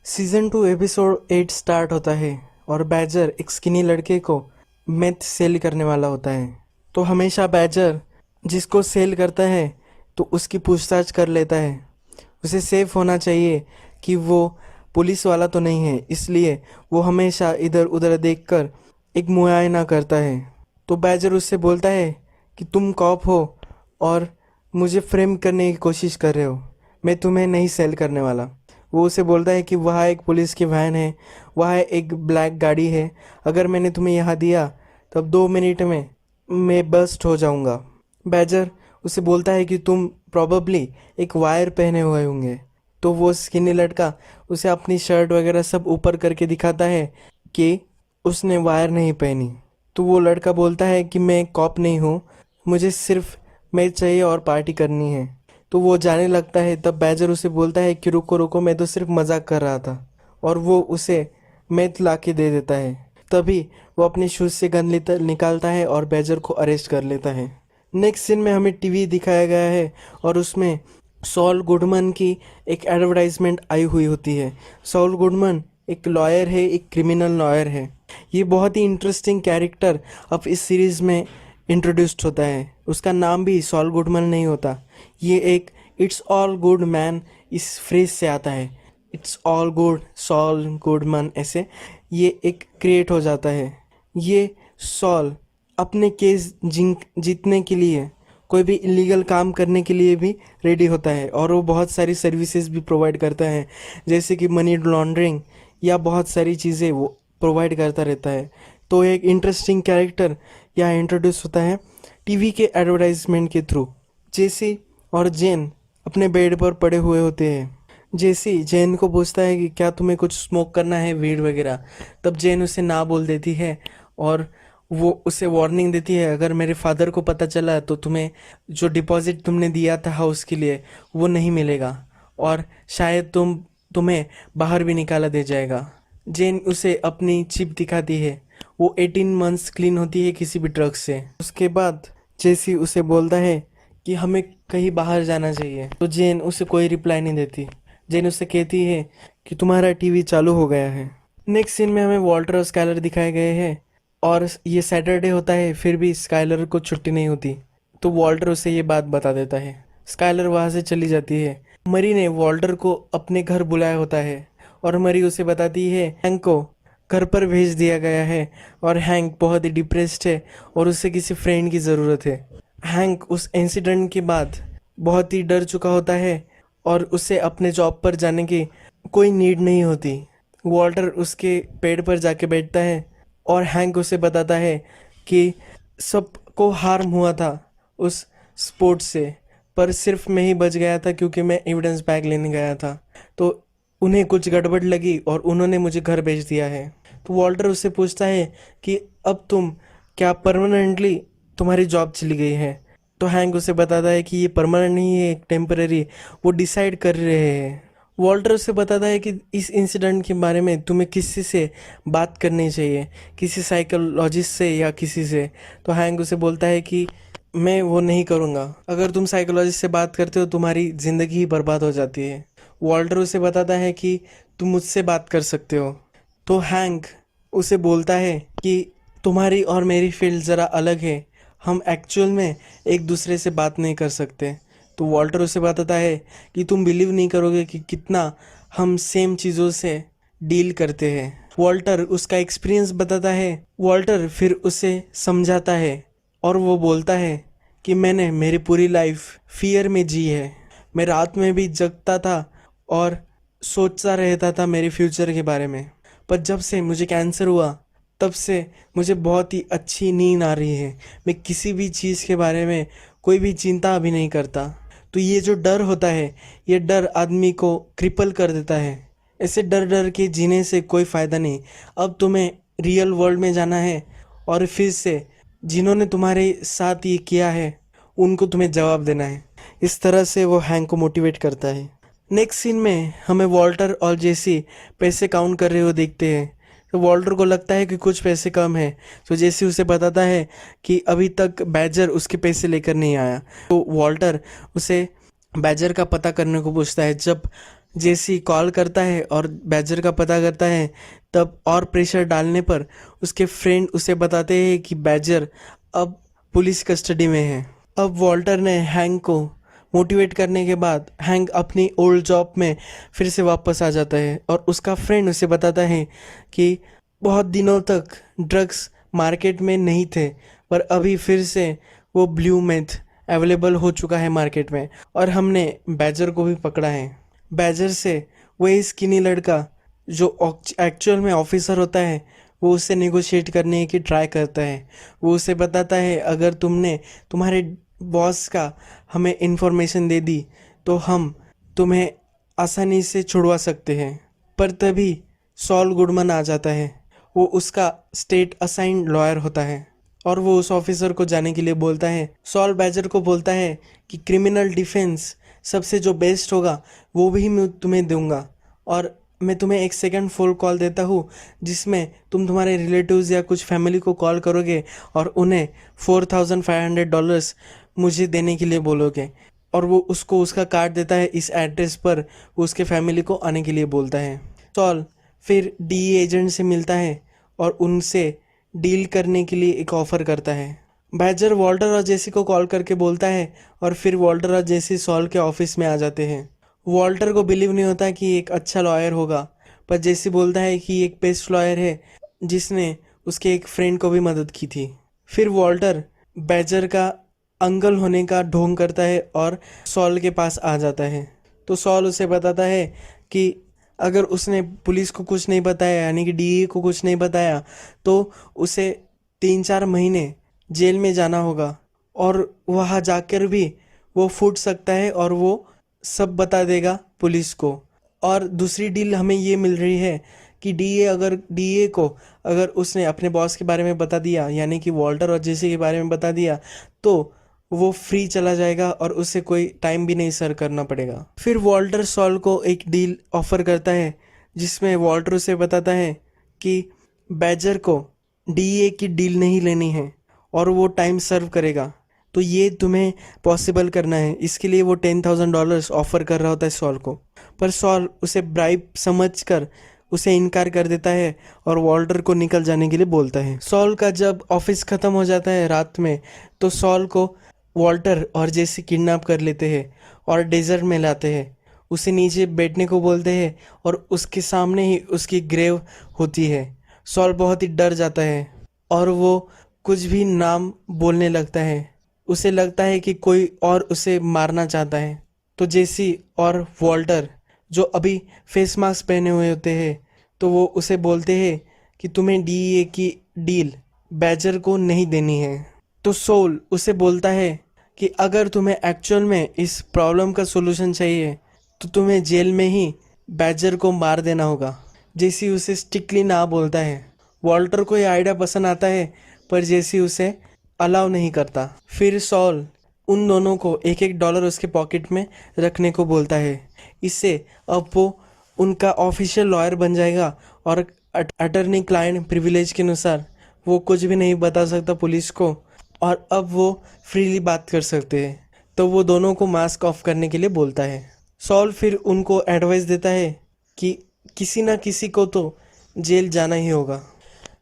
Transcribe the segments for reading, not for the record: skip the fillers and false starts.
Season 2 episode 8 start होता है और बैजर एक स्किनी लड़के को मेथ सेल करने वाला होता है। तो हमेशा बैजर जिसको सेल करता है तो उसकी पूछताछ कर लेता है। उसे सेफ होना चाहिए कि वो पुलिस वाला तो नहीं है, इसलिए वो हमेशा इधर उधर देखकर एक मुआयना करता है। तो बैजर उससे बोलता है कि तुम कॉप हो और मुझे फ्रेम करने की कोशिश कर रहे हो, मैं तुम्हें नहीं सेल करने वाला। वो उसे बोलता है कि वहाँ एक पुलिस की वैन है, वहाँ एक ब्लैक गाड़ी है, अगर मैंने तुम्हें यहाँ दिया तब 2 मिनट में मैं बस्ट हो जाऊँगा। बैजर उसे बोलता है कि तुम प्रॉबली एक वायर पहने हुए होंगे। तो वो स्किनी लड़का उसे अपनी शर्ट वगैरह सब ऊपर करके दिखाता है कि उसने वायर नहीं पहनी। तो वो लड़का बोलता है कि मैं कॉप नहीं हूँ, मुझे सिर्फ मैच चाहिए और पार्टी करनी है। तो वो जाने लगता है, तब बैजर उसे बोलता है कि रुको रुको, मैं तो सिर्फ मजाक कर रहा था, और वो उसे मैथ ला के दे देता है। तभी वो अपने शूज से गन निकालता है और बैजर को अरेस्ट कर लेता है। नेक्स्ट सीन में हमें टीवी दिखाया गया है और उसमें सॉल गुडमैन की एक एडवर्टाइजमेंट आई हुई होती है। सॉल गुडमैन एक लॉयर है, एक क्रिमिनल लॉयर है। ये बहुत ही इंटरेस्टिंग कैरेक्टर अब इस सीरीज में इंट्रोड्यूस्ड होता है। उसका नाम भी सॉल गुडमैन नहीं होता, ये एक इट्स ऑल गुड मैन इस फ्रेज से आता है। It's all good Saul Goodman, ऐसे ये एक क्रिएट हो जाता है। ये सॉल अपने केस जीतने के लिए कोई भी इलीगल काम करने के लिए भी रेडी होता है, और वो बहुत सारी सर्विसेज भी प्रोवाइड करता है, जैसे कि मनी लॉन्ड्रिंग या बहुत सारी चीज़ें वो प्रोवाइड करता रहता है। तो एक इंटरेस्टिंग कैरेक्टर यहाँ इंट्रोड्यूस होता है टीवी के एडवर्टाइजमेंट के थ्रू। जेसी और जेन अपने बेड पर पड़े हुए होते हैं। जेसी जेन को पूछता है कि क्या तुम्हें कुछ स्मोक करना है, वीड वगैरह। तब जेन उसे ना बोल देती है और वो उसे वार्निंग देती है, अगर मेरे फादर को पता चला तो तुम्हें जो डिपॉजिट तुमने दिया था हाउस के लिए वो नहीं मिलेगा, और शायद तुम्हें बाहर भी निकाला दे जाएगा। जेन उसे अपनी चिप दिखाती है, वो 18 मंथ्स क्लीन होती है किसी भी ड्रग से। उसके बाद जेसी उसे बोलता है कि हमें कहीं बाहर जाना चाहिए। तो जेन उसे कोई रिप्लाई नहीं देती। जेन उसे कहती है कि तुम्हारा टीवी चालू हो गया है। नेक्स्ट सीन में हमें वॉल्टर और स्काइलर दिखाए गए हैं, और ये सैटरडे होता है फिर भी स्काइलर को छुट्टी नहीं होती। तो वॉल्टर उसे ये बात बता देता है। स्काइलर वहाँ से चली जाती है। मरी ने वॉल्टर को अपने घर बुलाया होता है और मरी उसे बताती है हैंक को घर पर भेज दिया गया है, और हैंक बहुत ही डिप्रेस्ड है और उसे किसी फ्रेंड की ज़रूरत है। हैंक उस इंसिडेंट के बाद बहुत ही डर चुका होता है और उसे अपने जॉब पर जाने की कोई नीड नहीं होती। वॉल्टर उसके पेड़ पर जाके बैठता है और हैंक उसे बताता है कि सबको हार्म हुआ था उस स्पोर्ट से, पर सिर्फ मैं ही बच गया था क्योंकि मैं एविडेंस बैग लेने गया था। तो उन्हें कुछ गड़बड़ लगी और उन्होंने मुझे घर भेज दिया है। तो वॉल्टर उससे पूछता है कि अब तुम क्या परमानेंटली तुम्हारी जॉब चली गई है। तो हैंक उसे बताता है कि ये परमानेंट नहीं है, एक टेम्पररी, वो डिसाइड कर रहे हैं। वॉल्टर उसे बताता है कि इस इंसिडेंट के बारे में तुम्हें किसी से बात करनी चाहिए, किसी साइकोलॉजिस्ट से या किसी से। तो हैंक उसे बोलता है कि मैं वो नहीं करूँगा, अगर तुम साइकोलॉजिस्ट से बात करते हो तुम्हारी ज़िंदगी ही बर्बाद हो जाती है। वॉल्टर उसे बताता है कि तुम मुझसे बात कर सकते हो। तो हैंक उसे बोलता है कि तुम्हारी और मेरी फील्ड ज़रा अलग है, हम एक्चुअल में एक दूसरे से बात नहीं कर सकते। तो वॉल्टर उसे बताता है कि तुम बिलीव नहीं करोगे कि कितना हम सेम चीज़ों से डील करते हैं। वॉल्टर उसका एक्सपीरियंस बताता है। वॉल्टर फिर उसे समझाता है और वो बोलता है कि मैंने मेरी पूरी लाइफ फियर में जी है। मैं रात में भी जगता था और सोचता रहता था मेरे फ्यूचर के बारे में, पर जब से मुझे कैंसर हुआ तब से मुझे बहुत ही अच्छी नींद आ रही है। मैं किसी भी चीज़ के बारे में कोई भी चिंता अभी नहीं करता। तो ये जो डर होता है, ये डर आदमी को क्रिपल कर देता है। ऐसे डर डर के जीने से कोई फ़ायदा नहीं। अब तुम्हें रियल वर्ल्ड में जाना है और फिर से जिन्होंने तुम्हारे साथ ये किया है उनको तुम्हें जवाब देना है। इस तरह से वो हैंक को मोटिवेट करता है। नेक्स्ट सीन में हमें वॉल्टर और जेसी पैसे काउंट कर रहे हो देखते हैं। तो वॉल्टर को लगता है कि कुछ पैसे कम है, तो जेसी उसे बताता है कि अभी तक बैजर उसके पैसे लेकर नहीं आया। तो वॉल्टर उसे बैजर का पता करने को पूछता है। जब जेसी कॉल करता है और बैजर का पता करता है। तब और प्रेशर डालने पर उसके फ्रेंड उसे बताते हैं कि बैजर अब पुलिस कस्टडी में है। अब वॉल्टर ने हैंक को मोटिवेट करने के बाद हैंक अपनी ओल्ड जॉब में फिर से वापस आ जाता है और उसका फ्रेंड उसे बताता है कि बहुत दिनों तक ड्रग्स मार्केट में नहीं थे, पर अभी फिर से वो ब्लू मेथ अवेलेबल हो चुका है मार्केट में और हमने बैजर को भी पकड़ा है। बैजर से वही स्किनी लड़का जो एक्चुअल में ऑफिसर होता है वो उससे नेगोशिएट करने की ट्राई करता है। वो उसे बताता है अगर तुमने तुम्हारे बॉस का हमें इन्फॉर्मेशन दे दी तो हम तुम्हें आसानी से छुड़वा सकते हैं। पर तभी सॉल गुडमन आ जाता है। वो उसका स्टेट असाइंड लॉयर होता है और वो उस ऑफिसर को जाने के लिए बोलता है। सॉल बैजर को बोलता है कि क्रिमिनल डिफेंस सबसे जो बेस्ट होगा वो भी मैं तुम्हें दूंगा और मैं तुम्हें एक सेकंड फोन कॉल देता हूँ जिसमें तुम तुम्हारे रिलेटिव्स या कुछ फैमिली को कॉल करोगे और उन्हें $4,500 मुझे देने के लिए बोलोगे और वो उसको उसका कार्ड देता है। इस एड्रेस पर वो उसके फैमिली को आने के लिए बोलता है। सॉल फिर डीई एजेंट से मिलता है और उनसे डील करने के लिए एक ऑफ़र करता है। बैजर वॉल्टर और जेसी को कॉल करके बोलता है और फिर वॉल्टर और जेसी सॉल के ऑफिस में आ जाते हैं। वॉल्टर को बिलीव नहीं होता कि एक अच्छा लॉयर होगा, पर जेसी बोलता है कि एक बेस्ट लॉयर है जिसने उसके एक फ्रेंड को भी मदद की थी। फिर वॉल्टर बैजर का अंकल होने का ढोंग करता है और सॉल के पास आ जाता है। तो सॉल उसे बताता है कि अगर उसने पुलिस को कुछ नहीं बताया यानी कि डीए को कुछ नहीं बताया तो उसे 3-4 महीने जेल में जाना होगा और वहाँ जाकर भी वो फूट सकता है और वो सब बता देगा पुलिस को। और दूसरी डील हमें ये मिल रही है कि डीए को अगर उसने अपने बॉस के बारे में बता दिया यानी कि वॉल्टर और जेसी के बारे में बता दिया तो वो फ्री चला जाएगा और उसे कोई टाइम भी नहीं सर्व करना पड़ेगा। फिर वॉल्टर सॉल को एक डील ऑफर करता है जिसमें वॉल्टर उसे बताता है कि बैजर को डीए की डील नहीं लेनी है और वो टाइम सर्व करेगा, तो ये तुम्हें पॉसिबल करना है। इसके लिए वो $10,000 ऑफर कर रहा होता है सॉल को, पर सॉल उसे ब्राइब समझकर उसे इनकार कर देता है और वॉल्टर को निकल जाने के लिए बोलता है। सॉल का जब ऑफिस ख़त्म हो जाता है रात में तो सॉल को वॉल्टर और जेसी किडनैप कर लेते हैं और डेजर्ट में लाते हैं। उसे नीचे बैठने को बोलते हैं और उसके सामने ही उसकी ग्रेव होती है। सॉल बहुत ही डर जाता है और वो कुछ भी नाम बोलने लगता है। उसे लगता है कि कोई और उसे मारना चाहता है। तो जेसी और वॉल्टर जो अभी फेस मास्क पहने हुए होते हैं तो वो उसे बोलते हैं कि तुम्हें डीए की डील बैजर को नहीं देनी है। तो सोल उसे बोलता है कि अगर तुम्हें एक्चुअल में इस प्रॉब्लम का सोल्यूशन चाहिए तो तुम्हें जेल में ही बैजर को मार देना होगा। जेसी उसे स्ट्रिक्टली ना बोलता है। वॉल्टर को यह आइडिया पसंद आता है पर जेसी उसे अलाउ नहीं करता। फिर सॉल उन दोनों को $1 उसके पॉकेट में रखने को बोलता है। इससे अब वो उनका ऑफिशियल लॉयर बन जाएगा और अटर्नी क्लाइंट प्रिविलेज के अनुसार वो कुछ भी नहीं बता सकता पुलिस को और अब वो फ्रीली बात कर सकते हैं। तो वो दोनों को मास्क ऑफ करने के लिए बोलता है। सॉल फिर उनको एडवाइस देता है कि किसी ना किसी को तो जेल जाना ही होगा।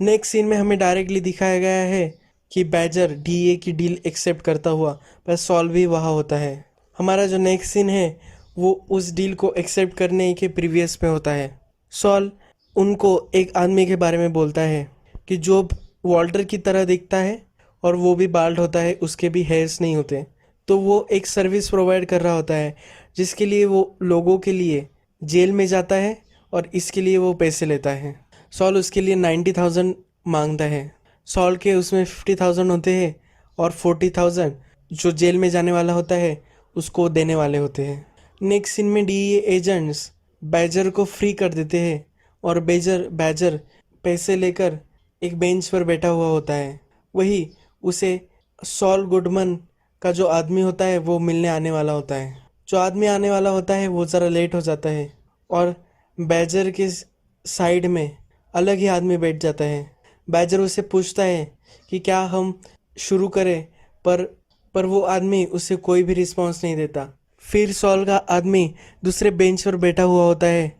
नेक्स्ट सीन में हमें डायरेक्टली दिखाया गया है कि बैजर डीए की डील एक्सेप्ट करता हुआ पर सॉल भी वहाँ होता है। हमारा जो नेक्स्ट सीन है वो उस डील को एक्सेप्ट करने के प्रीवियस में होता है। सॉल उनको एक आदमी के बारे में बोलता है कि जो वॉल्टर की तरह दिखता है और वो भी बाल्ड होता है, उसके भी हेयर्स नहीं होते। तो वो एक सर्विस प्रोवाइड कर रहा होता है जिसके लिए वो लोगों के लिए जेल में जाता है और इसके लिए वो पैसे लेता है। सॉल उसके लिए 90,000 मांगता है। सॉल के उसमें 50,000 होते हैं और 40,000 जो जेल में जाने वाला होता है उसको देने वाले होते हैं। नेक्स्ट सीन में डीए एजेंट्स बैजर को फ्री कर देते हैं और बैजर पैसे लेकर एक बेंच पर बैठा हुआ होता है। वही उसे सॉल गुडमन का जो आदमी होता है वो मिलने आने वाला होता है। जो आदमी आने वाला होता है वो ज़रा लेट हो जाता है और बैजर के साइड में अलग ही आदमी बैठ जाता है। बैजर उसे पूछता है कि क्या हम शुरू करें, पर वो आदमी उसे कोई भी रिस्पॉन्स नहीं देता। फिर सॉल का आदमी दूसरे बेंच पर बैठा हुआ होता है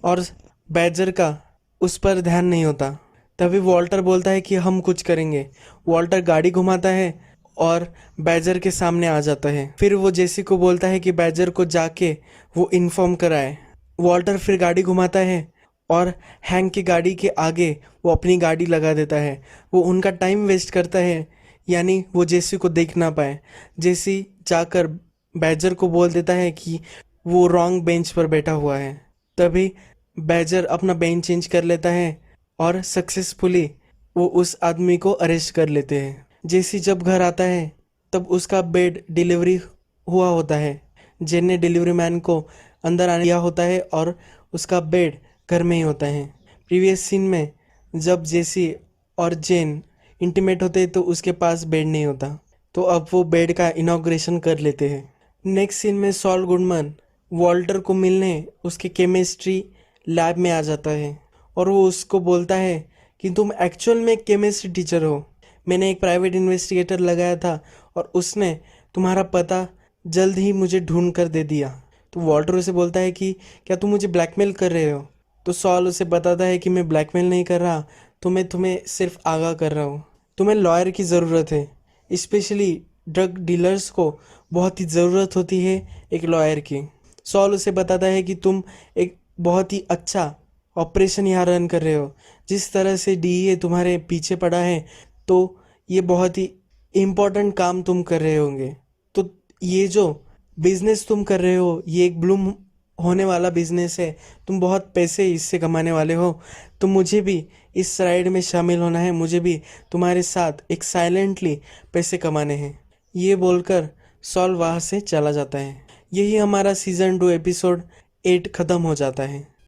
और बैजर का उस पर ध्यान नहीं होता। तभी वॉल्टर बोलता है कि हम कुछ करेंगे। वॉल्टर गाड़ी घुमाता है और बैजर के सामने आ जाता है। फिर वो जेसी को बोलता है कि बैजर को जाके वो इन्फॉर्म कराए। वॉल्टर फिर गाड़ी घुमाता है और हैंक की गाड़ी के आगे वो अपनी गाड़ी लगा देता है। वो उनका टाइम वेस्ट करता है, यानी वो जेसी को देख ना पाए। जेसी जाकर बैजर को बोल देता है कि वो रॉन्ग बेंच पर बैठा हुआ है। तभी बैजर अपना बेंच चेंज कर लेता है और सक्सेसफुली वो उस आदमी को अरेस्ट कर लेते हैं। जेसी जब घर आता है तब उसका बेड डिलीवरी हुआ होता है। जेन ने डिलीवरी मैन को अंदर आने दिया होता है और उसका बेड घर में ही होता है। प्रीवियस सीन में जब जेसी और जेन इंटीमेट होते हैं तो उसके पास बेड नहीं होता, तो अब वो बेड का इनॉग्रेशन कर लेते हैं। नेक्स्ट सीन में सॉल गुडमैन वॉल्टर को मिलने उसके केमिस्ट्री लैब में आ जाता है और वो उसको बोलता है कि तुम एक्चुअल में केमिस्ट्री टीचर हो। मैंने एक प्राइवेट इन्वेस्टिगेटर लगाया था और उसने तुम्हारा पता जल्द ही मुझे ढूंढ कर दे दिया। तो वॉल्टर उसे बोलता है कि क्या तुम मुझे ब्लैकमेल कर रहे हो। तो सॉल उसे बताता है कि मैं ब्लैकमेल नहीं कर रहा, तो मैं तुम्हें सिर्फ आगाह कर रहा हूँ। तुम्हें लॉयर की ज़रूरत है, स्पेशली ड्रग डीलर्स को बहुत ही ज़रूरत होती है एक लॉयर की। सॉल उसे बताता है कि तुम एक बहुत ही अच्छा ऑपरेशन यहाँ रन कर रहे हो। जिस तरह से डीईए तुम्हारे पीछे पड़ा है, तो ये बहुत ही इम्पोर्टेंट काम तुम कर रहे होंगे। तो ये जो बिजनेस तुम कर रहे हो ये एक ब्लूम होने वाला बिजनेस है, तुम बहुत पैसे इससे कमाने वाले हो। तो मुझे भी इस राइड में शामिल होना है, मुझे भी तुम्हारे साथ एक साइलेंटली पैसे कमाने हैं। ये बोलकर सॉल वहाँ से चला जाता है। यही हमारा सीज़न 2 एपिसोड 8 ख़त्म हो जाता है।